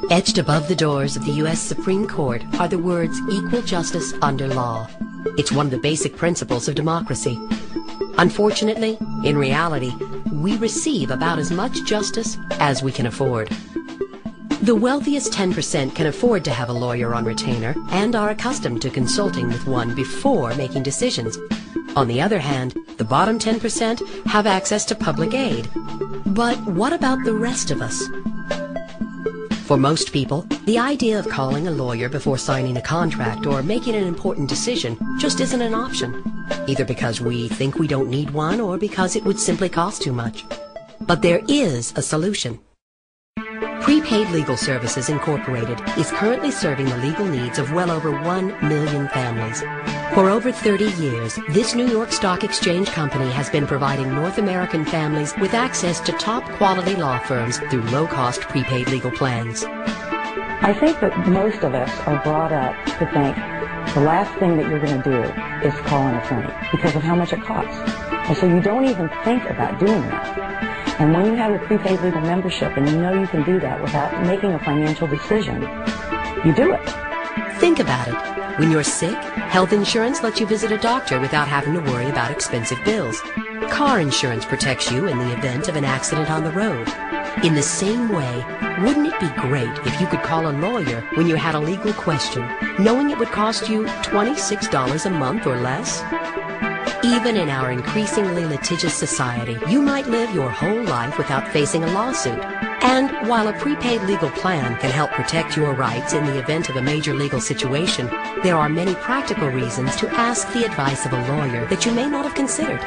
Etched above the doors of the U.S. Supreme Court are the words "equal justice under law." It's one of the basic principles of democracy. Unfortunately, in reality, we receive about as much justice as we can afford. The wealthiest 10% can afford to have a lawyer on retainer and are accustomed to consulting with one before making decisions. On the other hand, the bottom 10% have access to public aid. But what about the rest of us? For most people, the idea of calling a lawyer before signing a contract or making an important decision just isn't an option, either because we think we don't need one or because it would simply cost too much. But there is a solution. PrePaid Legal Services Incorporated is currently serving the legal needs of well over 1 million families. For over 30 years, this New York Stock Exchange company has been providing North American families with access to top-quality law firms through low-cost prepaid legal plans. I think that most of us are brought up to think the last thing that you're going to do is call an attorney because of how much it costs. And so you don't even think about doing that. And when you have a prepaid legal membership and you know you can do that without making a financial decision, you do it. Think about it. When you're sick, health insurance lets you visit a doctor without having to worry about expensive bills. Car insurance protects you in the event of an accident on the road. In the same way, wouldn't it be great if you could call a lawyer when you had a legal question, knowing it would cost you $26 a month or less? Even in our increasingly litigious society, you might live your whole life without facing a lawsuit. And while a prepaid legal plan can help protect your rights in the event of a major legal situation, there are many practical reasons to ask the advice of a lawyer that you may not have considered.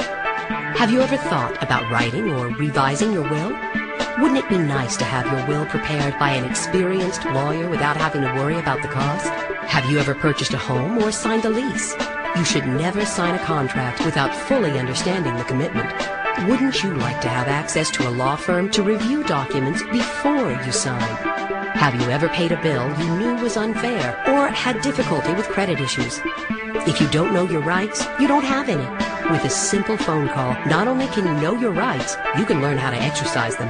Have you ever thought about writing or revising your will? Wouldn't it be nice to have your will prepared by an experienced lawyer without having to worry about the cost? Have you ever purchased a home or signed a lease? You should never sign a contract without fully understanding the commitment. Wouldn't you like to have access to a law firm to review documents before you sign? Have you ever paid a bill you knew was unfair or had difficulty with credit issues? If you don't know your rights, you don't have any. With a simple phone call, not only can you know your rights, you can learn how to exercise them.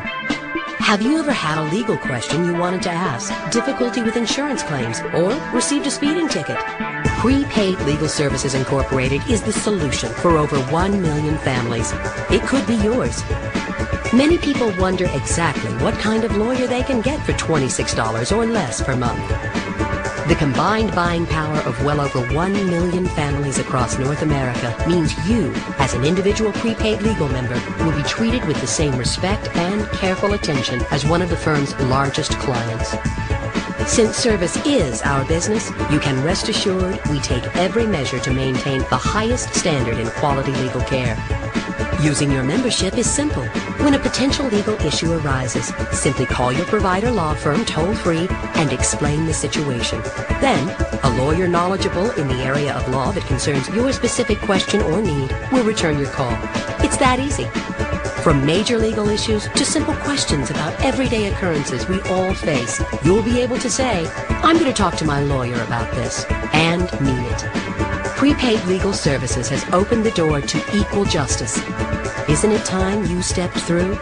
Have you ever had a legal question you wanted to ask, difficulty with insurance claims, or received a speeding ticket? PrePaid Legal Services Incorporated is the solution for over 1 million families. It could be yours. Many people wonder exactly what kind of lawyer they can get for $26 or less per month. The combined buying power of well over 1 million families across North America means you, as an individual prepaid legal member, will be treated with the same respect and careful attention as one of the firm's largest clients. Since service is our business, you can rest assured we take every measure to maintain the highest standard in quality legal care. Using your membership is simple. When a potential legal issue arises, simply call your provider law firm toll-free and explain the situation. Then, a lawyer knowledgeable in the area of law that concerns your specific question or need will return your call. It's that easy. From major legal issues to simple questions about everyday occurrences we all face, you'll be able to say, "I'm going to talk to my lawyer about this," and mean it. Prepaid Legal Services has opened the door to equal justice. Isn't it time you stepped through?